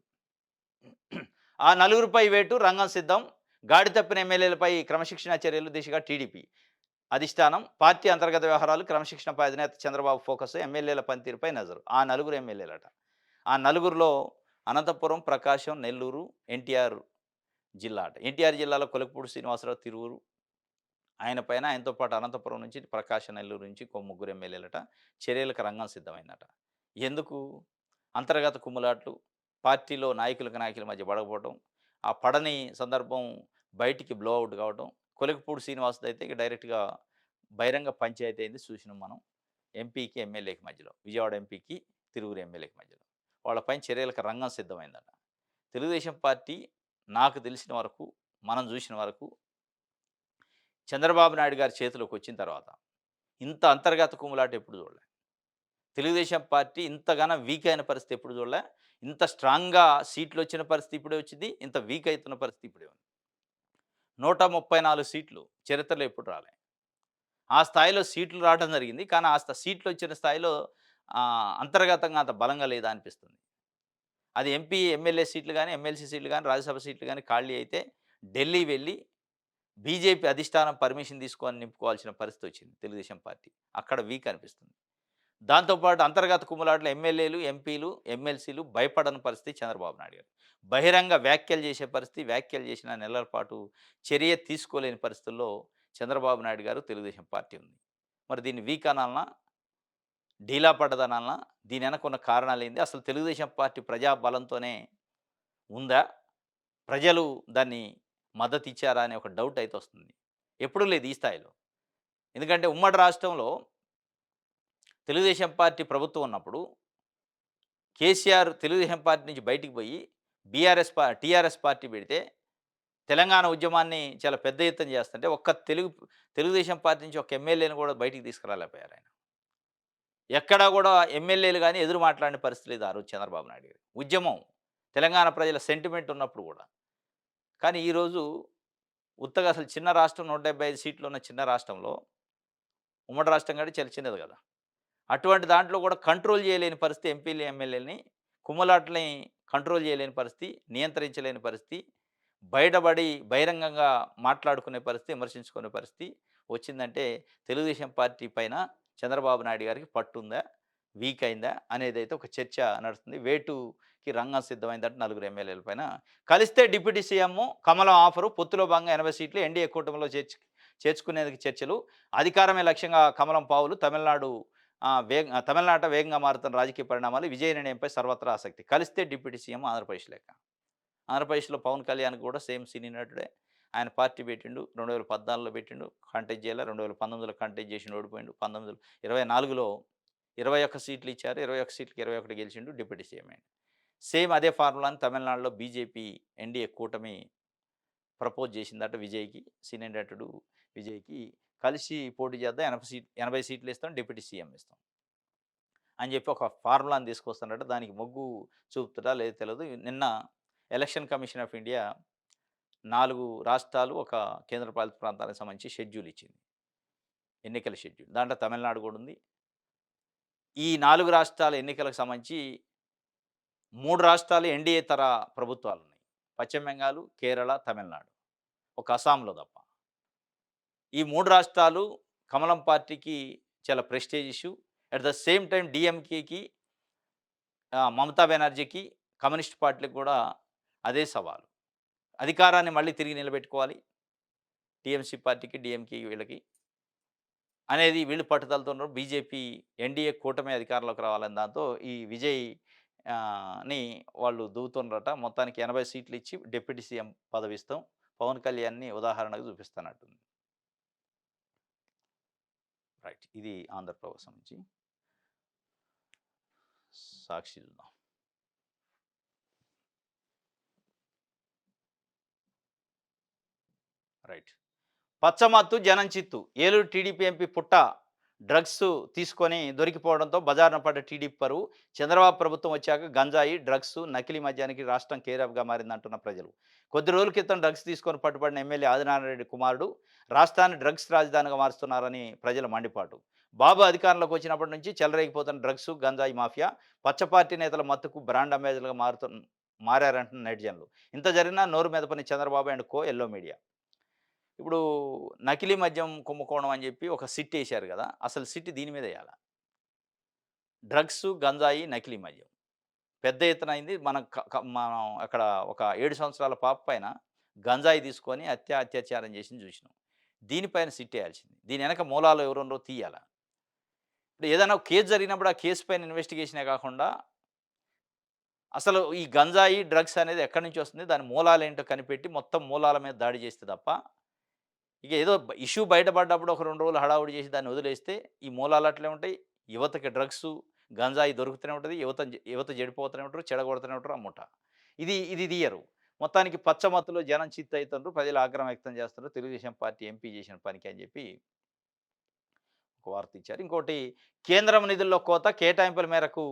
ఆ నలుగురిపై వేటు రంగం సిద్ధం. గాడి తప్పిన ఎమ్మెల్యేలపై క్రమశిక్షణా చర్యలు దిశగా టీడీపీ అధిష్టానం. పార్టీ అంతర్గత వ్యవహారాలు క్రమశిక్షణపై అధినేత చంద్రబాబు ఫోకస్. ఎమ్మెల్యేల పనితీరుపై నజరు. ఆ నలుగురు ఎమ్మెల్యేలట. ఆ నలుగురిలో అనంతపురం, ప్రకాశం, నెల్లూరు, ఎన్టీఆర్ జిల్లా అట. ఎన్టీఆర్ జిల్లాలో కొలకపూడి శ్రీనివాసరావు తిరువూరు. ఆయన పైన ఆయనతో పాటు అనంతపురం నుంచి, ప్రకాశం, నెల్లూరు నుంచి ముగ్గురు ఎమ్మెల్యేలట. చర్యలకు రంగం సిద్ధమైందట. ఎందుకు? అంతర్గత కుమ్ములాట్లు, పార్టీలో నాయకుల మధ్య పడకపోవడం, ఆ పడని సందర్భం బయటికి బ్లో ఔట్ కావడం. కొలకపూడి శ్రీనివాస్‌దయితే ఇక డైరెక్ట్‌గా బహిరంగ పంచాయతీ అయింది చూసినాం మనం. ఎంపీకి, ఎమ్మెల్యేకి మధ్యలో. విజయవాడ ఎంపీకి, తిరువురు ఎమ్మెల్యేకి మధ్యలో. వాళ్ళపైన చర్యలకు రంగం సిద్ధమైందట. తెలుగుదేశం పార్టీ నాకు తెలిసిన వరకు, మనం చూసిన వరకు చంద్రబాబు నాయుడు గారి చేతిలోకి వచ్చిన తర్వాత ఇంత అంతర్గత కుమ్ములాట ఎప్పుడు చూడలే. తెలుగుదేశం పార్టీ ఇంతగానం వీక్ అయిన పరిస్థితి ఎప్పుడు చూడలే. ఇంత స్ట్రాంగ్‌గా సీట్లొచ్చిన పరిస్థితి ఇప్పుడే వచ్చింది. ఇంత వీక్ అయితున్న పరిస్థితి ఇప్పుడే ఉంది. 134 సీట్లు చరిత్రలో ఎప్పుడు రాలే. ఆ స్థాయిలో సీట్లు రావడం జరిగింది. కానీ సీట్లొచ్చిన స్థాయిలో అంతర్గతంగా అంత బలంగా లేదా అనిపిస్తుంది. అది ఎంపీ, ఎమ్మెల్యే సీట్లు గాని, ఎమ్మెల్సీ సీట్లు గాని, రాజ్యసభ సీట్లు గాని ఖాళీ అయితే ఢిల్లీ వెళ్లి బీజేపీ అధిష్టానం పర్మిషన్ తీసుకొని నింపుకోవాల్సిన పరిస్థితి వచ్చింది తెలుగుదేశం పార్టీ. అక్కడ వీక్ అనిపిస్తుంది. దాంతో పాటు అంతర్గత కుమ్ములాటలో ఎమ్మెల్యేలు, ఎంపీలు, ఎమ్మెల్సీలు భయపడని పరిస్థితి చంద్రబాబు నాయుడు గారు. బహిరంగ వ్యాఖ్యలు చేసే పరిస్థితి, వ్యాఖ్యలు చేసిన నెలల పాటు చర్య తీసుకోలేని పరిస్థితుల్లో చంద్రబాబు నాయుడు గారు, తెలుగుదేశం పార్టీ ఉంది. మరి దీన్ని వీక్ అనాలనా? డీలా పడ్డదనాలనా? దీని వెనక ఉన్న కారణాలేంది? అసలు తెలుగుదేశం పార్టీ ప్రజా బలంతోనే ఉందా? ప్రజలు దాన్ని మద్దతిచ్చారా అనే ఒక డౌట్ అయితే వస్తుంది. ఎప్పుడూ లేదు ఈ స్థాయిలో. ఎందుకంటే ఉమ్మడి రాష్ట్రంలో తెలుగుదేశం పార్టీ ప్రభుత్వం ఉన్నప్పుడు కేసీఆర్ తెలుగుదేశం పార్టీ నుంచి బయటికి పోయి టీఆర్ఎస్ పార్టీ పెడితే తెలంగాణ ఉద్యమాన్ని చాలా పెద్ద ఎత్తున చేస్తుంటే తెలుగుదేశం పార్టీ నుంచి ఒక ఎమ్మెల్యేని కూడా బయటికి తీసుకురాలేకపోయారు ఆయన. ఎక్కడా కూడా ఎమ్మెల్యేలు గాని ఎదురు మాట్లాడిన పరిస్థితి లేదు ఆ రోజు చంద్రబాబు నాయుడు గారు. ఉద్యమం తెలంగాణ ప్రజల సెంటిమెంట్ ఉన్నప్పుడు కూడా. కానీ ఈరోజు ఉత్తగా అసలు చిన్న రాష్ట్రం 175 సీట్లు ఉన్న చిన్న రాష్ట్రంలో ఉమ్మడి రాష్ట్రం కంటే చాలా చిన్నది కదా! అటువంటి దాంట్లో కూడా కంట్రోల్ చేయలేని పరిస్థితి ఎంపీలు, ఎమ్మెల్యేలని కుమ్మలాటలని కంట్రోల్ చేయలేని పరిస్థితి, నియంత్రించలేని పరిస్థితి, బయటపడి బహిరంగంగా మాట్లాడుకునే పరిస్థితి, విమర్శించుకునే పరిస్థితి వచ్చిందంటే తెలుగుదేశం పార్టీ పైన చంద్రబాబు నాయుడు గారికి పట్టుందా? వీక్ అయిందా? అనేదైతే ఒక చర్చ నడుస్తుంది. వే టు కి రంగం సిద్ధమైందంటే నలుగురు ఎమ్మెల్యేల పైన. కలిస్తే డిప్యూటీ సీఎం కమలం ఆఫరు పొత్తులో భాగంగా 80 సీట్లు ఎన్డీఏ కూటమిలో చేర్చుకునేందుకు చర్చలు. అధికారమే లక్ష్యంగా కమలం పావులు. తమిళనాట వేగంగా మారుతున్న రాజకీయ పరిణామాలు. విజయ నిర్ణయంపై సర్వత్రా ఆసక్తి. కలిస్తే డిప్యూటీ సీఎం ఆంధ్రప్రదేశ్ లెక్క. ఆంధ్రప్రదేశ్‌లో పవన్ కళ్యాణ్ కూడా సేమ్ సినీ నటుడే. ఆయన పార్టీ పెట్టిండు. 2014లో పెట్టిండు. కంటెస్ట్ చేయలే. 2019లో కంటెస్ట్ చేసిండు ఓడిపోయిండు. 19లో 24లో 21 సీట్లు ఇచ్చారు. 21 సీట్లకి 21 గెలిచిండు. డిప్యూటీ సీఎం అయిండు. సేమ్ అదే ఫార్ములాని తమిళనాడులో బీజేపీ ఎన్‌డీఏ కూటమి ప్రపోజ్ చేసిందట విజయ్‌కి. సినీ నటుడు విజయ్‌కి కలిసి పోటీ చేద్దాం. 80 సీట్లు ఇస్తాం. డిప్యూటీ సీఎం ఇస్తాం అని చెప్పి ఒక ఫార్ములాని తీసుకొస్తాడట. దానికి మొగ్గు చూపుతాడా లేదో తెలవదు. నిన్న ఎలక్షన్ కమిషన్ ఆఫ్ ఇండియా 4 రాష్ట్రాలు, ఒక కేంద్రపాలిత ప్రాంతానికి సంబంధించి షెడ్యూల్ ఇచ్చింది. ఎన్నికల షెడ్యూల్. దాంట్లో తమిళనాడు కూడా ఉంది. ఈ 4 రాష్ట్రాల ఎన్నికలకు సంబంధించి 3 రాష్ట్రాలు ఎన్‌డీఏతర ప్రభుత్వాలున్నాయి. పశ్చిమ బెంగాల్, కేరళ, తమిళనాడు. ఒక అస్సాంలో తప్ప. ఈ 3 రాష్ట్రాలు కమలం పార్టీకి చాలా prestige issue. At the same time డీఎంకేకి, మమతా బెనర్జీకి, కమ్యూనిస్ట్ పార్టీలకు కూడా అదే సవాలు. అధికారాన్ని మళ్ళీ తిరిగి నిలబెట్టుకోవాలి. టీఎంసీ పార్టీకి, డీఎంకేకి వీళ్ళకి అనేది వీళ్ళు పట్టుదలతో ఉన్నారు. బీజేపీ ఎన్‌డీఏ కూటమి అధికారంలోకి రావాలని దాంతో ఈ విజయ్ ని వాళ్ళు దూవుతున్నారట. మొత్తానికి 80 సీట్లు ఇచ్చి డిప్యూటీ సీఎం పదవిస్తాం. పవన్ కళ్యాణ్‌ని ఉదాహరణగా చూపిస్తానంటుంది. రైట్. ఇది ఆంధ్రప్రభ సంబంధించి. సాక్షి చూద్దాం. రైట్. పచ్చమత్తు జనం చిత్తు. ఏలూరు టీడీపీ ఎంపీ పుట్ట డ్రగ్స్ తీసుకొని దొరికిపోవడంతో బజారున పడ్డ టీడీపీ పరువు. చంద్రబాబు ప్రభుత్వం వచ్చాక గంజాయి, డ్రగ్స్, నకిలీ మద్యానికి రాష్ట్రం కేరాఫ్గా మారిందంటున్న ప్రజలు. కొద్ది రోజుల క్రితం డ్రగ్స్ తీసుకొని పట్టుబడిన ఎమ్మెల్యే ఆదినారాయణ రెడ్డి కుమారుడు రాష్ట్రాన్ని డ్రగ్స్ రాజధానిగా మారుస్తున్నారని ప్రజల మండిపాటు. బాబు అధికారంలోకి వచ్చినప్పటి నుంచి చెలరేగిపోతున్న డ్రగ్స్, గంజాయి మాఫియా పచ్చ పార్టీ నేతల మత్తుకు బ్రాండ్ అంబాసిడర్లుగా మారారంటున్న నెటిజన్లు. ఇంత జరిగినా నోరు మెదపని Chandrababu and co yellow media. ఇప్పుడు నకిలీ మద్యం కుంభకోణం అని చెప్పి ఒక సిట్ వేశారు కదా! అసలు సిట్ దీని మీద వేయాల. డ్రగ్స్, గంజాయి, నకిలీ మద్యం పెద్ద ఎత్తున అయింది. మనం అక్కడ ఒక 7 సంవత్సరాల పాప పైన గంజాయి తీసుకొని అత్యాచారం చేసింది చూసినాం. దీనిపైన సిట్ వేయాల్సింది. దీని వెనక మూలాలు ఎవరున్నారో తీయాల. ఇప్పుడు ఏదైనా కేసు జరిగినప్పుడు ఆ కేసు పైన ఇన్వెస్టిగేషనే కాకుండా అసలు ఈ గంజాయి, డ్రగ్స్ అనేది ఎక్కడి నుంచి వస్తుంది, దాని మూలాలేంటో కనిపెట్టి మొత్తం మూలాల మీద దాడి చేస్తే తప్ప ఇక ఏదో ఇష్యూ బయటపడ్డప్పుడు ఒక 2 రోజులు హడావుడి చేసి దాన్ని వదిలేస్తే ఈ మూలాలు అట్లే ఉంటాయి. యువతకి డ్రగ్సు, గంజాయి దొరుకుతూనే ఉంటది. యువత చెడిపోతూనే ఉంటారు, చెడగొడుతూనే ఉంటారు ఆ ముఠ. ఇది తీయరు. మొత్తానికి పచ్చమత్తులో జనం చిత్తయితుండ్రు. ప్రజలు ఆగ్రహం వ్యక్తం చేస్తున్నారు. తెలుగుదేశం పార్టీ ఎంపీ చేసిన పనికి అని చెప్పి ఒక వార్త ఇచ్చారు. ఇంకోటి, కేంద్రం నిధుల్లో కోత, కేటాయింపుల మేరకు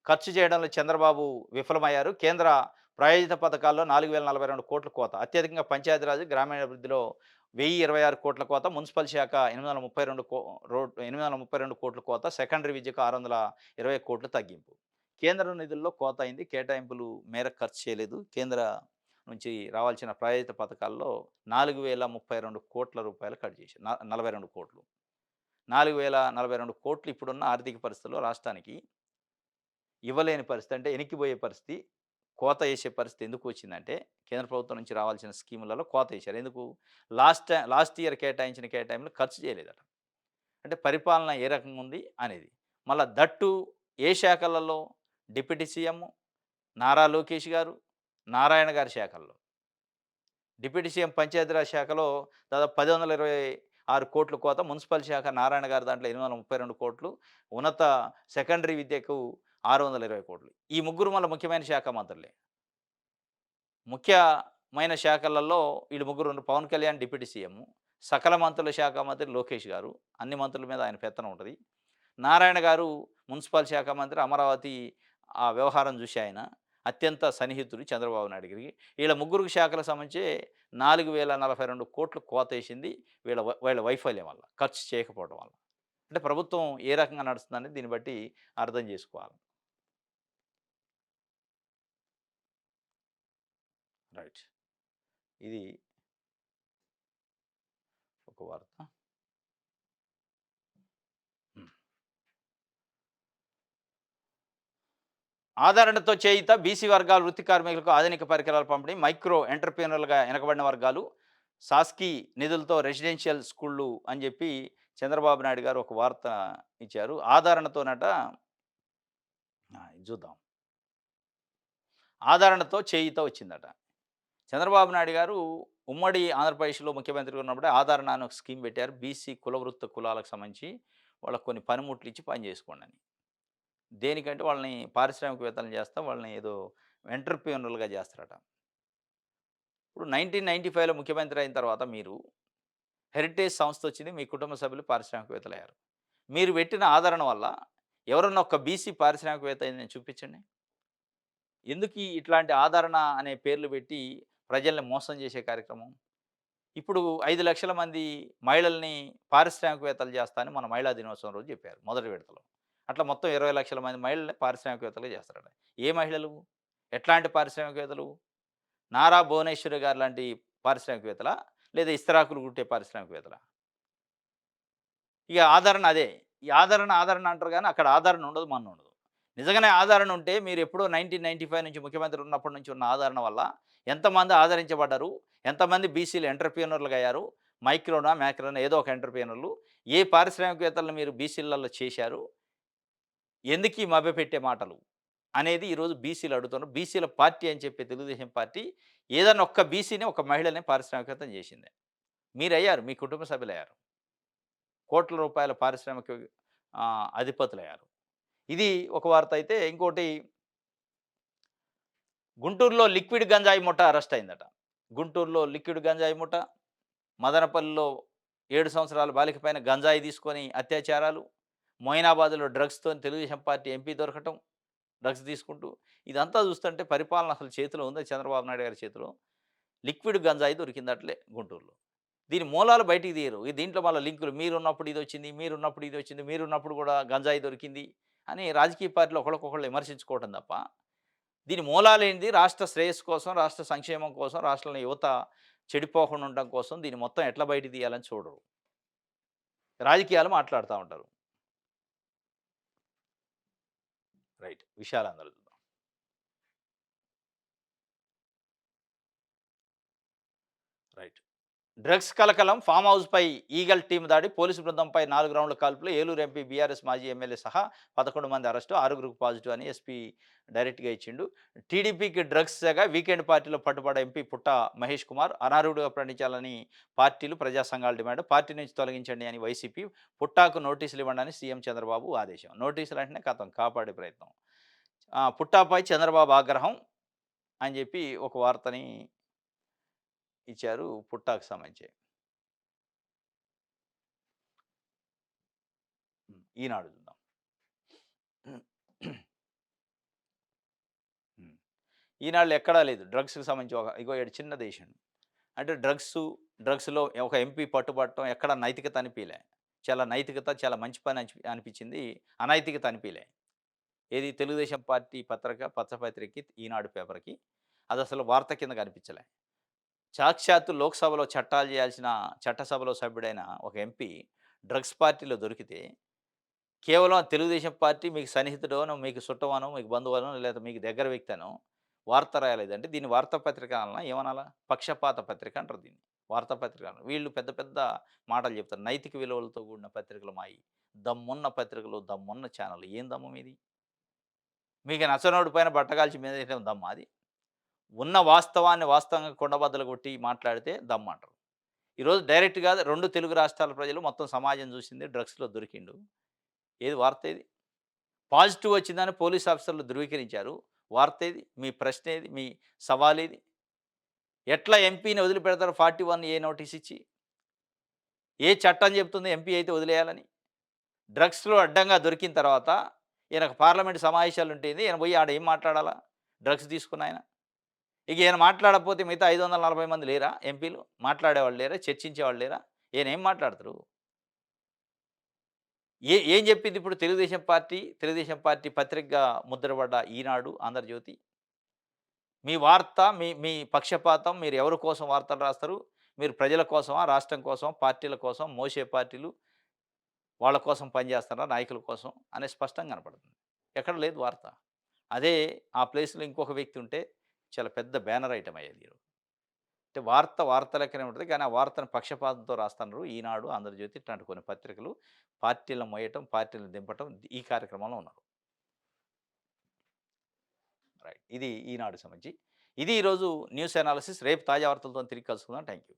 ఖర్చు చేయడంలో చంద్రబాబు విఫలమయ్యారు. కేంద్ర ప్రాయోజిత పథకాల్లో 4042 కోట్ల కోత. అత్యధికంగా పంచాయతీరాజ్, గ్రామీణాభివృద్ధిలో 1026 కోట్ల కోత. మున్సిపల్ శాఖ 832 కోట్ల కోత. సెకండరీ విద్యకు 620 కోట్లు తగ్గింపు. కేంద్ర నిధుల్లో కోత అయింది. కేటాయింపులు మేరకు ఖర్చు చేయలేదు. కేంద్ర నుంచి రావాల్సిన ప్రాయోజిత పథకాల్లో 4032 కోట్ల రూపాయలు కట్ చేశారు. 42 కోట్లు. 4042 కోట్లు ఇప్పుడున్న ఆర్థిక పరిస్థితుల్లో రాష్ట్రానికి ఇవ్వలేని పరిస్థితి. అంటే ఎనిక్కిపోయే పరిస్థితి. కోత వేసే పరిస్థితి ఎందుకు వచ్చిందంటే, కేంద్ర ప్రభుత్వం నుంచి రావాల్సిన స్కీములలో కోత వేశారు. ఎందుకు? లాస్ట్ ఇయర్ కేటాయించిన కేటాయింపులు ఖర్చు చేయలేదట. అంటే పరిపాలన ఏ రకంగా ఉంది అనేది. మళ్ళా దట్టు ఏ శాఖలలో? డిప్యూటీ సీఎం నారా లోకేష్ గారు, నారాయణ గారి శాఖల్లో. డిప్యూటీ సీఎం పంచాయతీరాజ్ శాఖలో దాదాపు 1026 కోట్ల కోత. మున్సిపల్ శాఖ నారాయణ గారి దాంట్లో 832 కోట్లు. ఉన్నత సెకండరీ విద్యకు 620 కోట్లు. ఈ ముగ్గురు మళ్ళీ ముఖ్యమైన శాఖ మంత్రులే. ముఖ్యమైన శాఖలలో వీళ్ళు ముగ్గురు ఉన్నారు. పవన్ కళ్యాణ్ డిప్యూటీ సీఎం, సకల మంత్రుల శాఖ మంత్రి లోకేష్ గారు. అన్ని మంత్రుల మీద ఆయన పెత్తనం ఉంటుంది. నారాయణ గారు మున్సిపల్ శాఖ మంత్రి, అమరావతి ఆ వ్యవహారం చూసి ఆయన అత్యంత సన్నిహితుడు చంద్రబాబు నాయుడు గారికి. వీళ్ళ ముగ్గురు శాఖలకు సంబంధించి 4042 కోట్లు కోత వేసింది వీళ్ళ వైఫల్యం వల్ల, ఖర్చు చేయకపోవడం వల్ల. అంటే ప్రభుత్వం ఏ రకంగా నడుస్తుందని దీన్ని బట్టి అర్థం చేసుకోవాలి. రైట్. ఇది ఒక వార్త. ఆదరణతో చేయుత బీసీ వర్గాల వృత్తి కార్మికులకు ఆధునిక పరికరాల పంపిణీ, మైక్రో ఎంటర్‌ప్రెన్యూర్‌లుగా వెనకబడిన వర్గాలు, సాస్కీ నిధులతో రెసిడెన్షియల్ స్కూళ్ళు అని చెప్పి చంద్రబాబు నాయుడు గారు ఒక వార్త ఇచ్చారు. ఆదరణతోనట ఇది చూద్దాం. ఆదరణతో చేయూత వచ్చిందట. చంద్రబాబు నాయుడు గారు ఉమ్మడి ఆంధ్రప్రదేశ్‌లో ముఖ్యమంత్రిగా ఉన్నప్పుడే ఆదరణ అని ఒక స్కీమ్ పెట్టారు. బీసీ కులవృత్తి కులాలకు సంబంధించి వాళ్ళకి కొన్ని పనిముట్లు ఇచ్చి పని చేసుకోండని. దేనికంటే వాళ్ళని పారిశ్రామికవేత్తలను చేస్తా వాళ్ళని ఏదో ఎంటర్‌ప్రెన్యూర్‌లుగా చేస్తారట. ఇప్పుడు 1995లో ముఖ్యమంత్రి అయిన తర్వాత మీరు హెరిటేజ్ సంస్థ వచ్చింది. మీ కుటుంబ సభ్యులు పారిశ్రామికవేత్తలయ్యారు. మీరు పెట్టిన ఆదరణ వల్ల ఎవరన్నా ఒక్క బీసీ పారిశ్రామికవేత్త అయిందని చూపించండి. ఎందుకు ఇట్లాంటి ఆదరణ అనే పేర్లు పెట్టి ప్రజల్ని మోసం చేసే కార్యక్రమం? ఇప్పుడు 5,00,000 మంది మహిళల్ని పారిశ్రామికవేత్తలు చేస్తా అని మన మహిళా దినోత్సవం రోజు చెప్పారు మొదటి విడతలో. అట్లా మొత్తం 20,00,000 మంది మహిళల్ని పారిశ్రామికవేత్తలుగా చేస్తారట. ఏ మహిళలు? ఎట్లాంటి పారిశ్రామికవేత్తలు? నారా భువనేశ్వరి గారు లాంటి పారిశ్రామికవేత్తలా? లేదా ఇస్తరాకులు కుట్టే పారిశ్రామికవేత్తలా? ఇక ఆదరణ అదే. ఈ ఆదరణ, ఆదరణ అంటారు గానీ అక్కడ ఆదరణ ఉండదు, మన్నుండదు. నిజంగానే ఆదరణ ఉంటే మీరు ఎప్పుడో 1995 నుంచి ముఖ్యమంత్రి ఉన్నప్పటి నుంచి ఉన్న ఆదరణ వల్ల ఎంతమంది ఆదరించబడ్డారు? ఎంతమంది బీసీలు ఎంటర్‌ప్రెన్యూర్‌లుగా అయ్యారు? మైక్రోనా, మ్యాక్రోనా ఏదో ఒక ఎంటర్‌ప్రెన్యూర్‌లు. ఏ పారిశ్రామికవేత్తలను మీరు బీసీలలో చేశారు? ఎందుకీ మభ్యపెట్టే మాటలు? అనేది ఈరోజు బీసీలు అడుగుతున్నారు. బీసీల పార్టీ అని చెప్పే తెలుగుదేశం పార్టీ ఏదన్నా ఒక్క బీసీని, ఒక మహిళని పారిశ్రామికవేత్తని చేసింది. మీరయ్యారు. మీ కుటుంబ సభ్యులయ్యారు. కోట్ల రూపాయల పారిశ్రామిక అధిపతులయ్యారు. ఇది ఒక వార్త అయితే, ఇంకోటి గుంటూరులో లిక్విడ్ గంజాయి ముఠా అరెస్ట్ అయిందట. గుంటూరులో లిక్విడ్ గంజాయి ముఠా, మదనపల్లిలో 7 సంవత్సరాల బాలిక పైన గంజాయి తీసుకొని అత్యాచారాలు, మొయినాబాద్‌లో డ్రగ్స్‌తోని తెలుగుదేశం పార్టీ ఎంపీ దొరకటం, డ్రగ్స్ తీసుకుంటూ, ఇదంతా చూస్తుంటే పరిపాలన అసలు చేతిలో ఉందా చంద్రబాబు నాయుడు గారి చేతిలో? లిక్విడ్ గంజాయి దొరికిందట్లే గుంటూరులో. దీని మూలాలు బయటికి తీయరు. దీంట్లో మళ్ళా లింకులు మీరున్నప్పుడు ఇదొచ్చింది, మీరున్నప్పుడు ఇదొచ్చింది, మీరున్నప్పుడు కూడా గంజాయి దొరికింది అని రాజకీయ పార్టీలు ఒకళ్ళకొకళ్ళు విమర్శించుకోవటం తప్ప, దీని మూలాలేంది? రాష్ట్ర శ్రేయస్సు కోసం, రాష్ట్ర సంక్షేమం కోసం, రాష్ట్రంలో యువత చెడిపోకుండా ఉండడం కోసం దీన్ని మొత్తం ఎట్లా బయటికి తీయాలని చూడరు. రాజకీయాలు మాట్లాడుతా ఉంటారు. రైట్. విషయాలు అందరూ చూద్దాం. రైట్. డ్రగ్స్ కలకలం, ఫామ్ హౌస్‌పై ఈగల్ టీమ్ దాడి, పోలీసు బృందంపై 4 రౌండ్ల కాల్పులు, ఏలూరు ఎంపీ, బీఆర్ఎస్ మాజీ ఎమ్మెల్యే సహా 11 మంది అరెస్టు, 6గురికి పాజిటివ్ అని ఎస్పీ డైరెక్ట్‌గా ఇచ్చిండు. టీడీపీకి డ్రగ్స్ సెగ, వీకెండ్ పార్టీలో పట్టుబడ్డ ఎంపీ పుట్ట మహేష్ కుమార్, అనారుడిగా ప్రకటించాలని పార్టీలు, ప్రజా సంఘాల డిమాండ్, పార్టీ నుంచి తొలగించండి అని వైసీపీ, పుట్టాకు నోటీసులు ఇవ్వండి అని సీఎం చంద్రబాబు ఆదేశం. నోటీసులు అంటేనే కథం కాపాడే ప్రయత్నం. పుట్టాపై చంద్రబాబు ఆగ్రహం అని చెప్పి ఒక వార్తని ఇచ్చారు పుట్టాకు సంబంధించి. ఈనాడు చూద్దాం. ఈనాడులో ఎక్కడా లేదు డ్రగ్స్‌కి సంబంధించి ఇగో ఈడ చిన్న దేశం. అంటే డ్రగ్స్‌లో ఒక ఎంపీ పట్టుబట్టం ఎక్కడ నైతికత అనిపియలే. చాలా నైతికత, చాలా మంచి పని అనిపించింది. అనైతికత అనిపియలే. ఏది తెలుగుదేశం పార్టీ పత్రిక, పచ్చపత్రికకి, ఈనాడు పేపర్‌కి అదసలు వార్త కింద కనిపించలే. సాక్షాత్తు లోక్సభలో చట్టాలు చేయాల్సిన చట్టసభలో సభ్యుడైన ఒక ఎంపీ డ్రగ్స్ పార్టీలో దొరికితే, కేవలం తెలుగుదేశం పార్టీ మీకు సన్నిహితుడనో, మీకు చుట్టమనో, మీకు బంధువనో, లేదా మీకు దగ్గర వ్యక్తి అనో వార్త రాయలేదంటే దీన్ని వార్తాపత్రిక అనాలా? ఏమనాలా? పక్షపాత పత్రిక అంటారు దీన్ని. వార్తాపత్రిక అనరు. వీళ్ళు పెద్ద పెద్ద మాటలు చెప్తారు. నైతిక విలువలతో కూడిన పత్రికలు మాయి. దమ్మున్న పత్రికలు, దమ్మున్న ఛానల్. ఏం దమ్ము మీది? మీకు నచ్చనోడి పైన బట్టగాల్చి మీదేయటం దమ్మా అది? ఉన్న వాస్తవాన్ని వాస్తవంగా కుండబద్దలు కొట్టి మాట్లాడితే దమ్మంటారు. ఈరోజు డైరెక్ట్‌గా 2 తెలుగు రాష్ట్రాల ప్రజలు మొత్తం సమాజం చూసింది డ్రగ్స్‌లో దొరికిండు. ఏది వార్త ఏది? పాజిటివ్ వచ్చిందని పోలీస్ ఆఫీసర్లు ధృవీకరించారు. వార్తేది? మీ ప్రశ్నేది? మీ సవాలేది? ఎట్లా ఎంపీని వదిలిపెడతారు 41 ఏ నోటీస్ ఇచ్చి? ఏ చట్టం చెప్తుంది ఎంపీ అయితే వదిలేయాలని? డ్రగ్స్‌లో అడ్డంగా దొరికిన తర్వాత ఈయనకు పార్లమెంట్ సమావేశాలుంటేంది, ఈయన పోయి ఆడ ఏం మాట్లాడాలా? డ్రగ్స్ తీసుకున్నాయన. ఇక ఈయన మాట్లాడకపోతే మిగతా 540 మంది లేరా ఎంపీలు? మాట్లాడేవాళ్ళు లేరా? చర్చించేవాళ్ళు లేరా? ఈయన ఏం మాట్లాడతారు? ఏం చెప్పింది ఇప్పుడు తెలుగుదేశం పార్టీ పత్రికగా ముద్రపడ్డ ఈనాడు, ఆంధ్రజ్యోతి? మీ వార్త, మీ మీ పక్షపాతం, మీరు ఎవరి కోసం వార్తలు రాస్తారు? మీరు ప్రజల కోసమా? రాష్ట్రం కోసమా? పార్టీల కోసం, మోసే పార్టీలు వాళ్ళ కోసం పనిచేస్తున్నారా? నాయకుల కోసం అనేది స్పష్టంగా కనపడుతుంది. ఎక్కడ లేదు వార్త. అదే ఆ ప్లేస్‌లో ఇంకొక వ్యక్తి ఉంటే చాలా పెద్ద బ్యానర్ ఐటెమ్ అయ్యేది ఈరోజు. అంటే వార్త లెక్కనే ఉంటది. కానీ ఆ వార్తను పక్షపాతంతో రాస్తన్నారు. ఈనాడు, ఆంధ్రజ్యోతి ఇట్లాంటి కొన్ని పత్రికలు పార్టీలను మోయటం, పార్టీలను దింపటం ఈ కార్యక్రమంలో ఉన్నారు. రైట్. ఇది ఈనాడుకి సంబంధించి. ఇది ఈరోజు న్యూస్ అనాలిసిస్. రేపు తాజా వార్తలతోని తిరిగి కలుసుకుందాం. Thank you.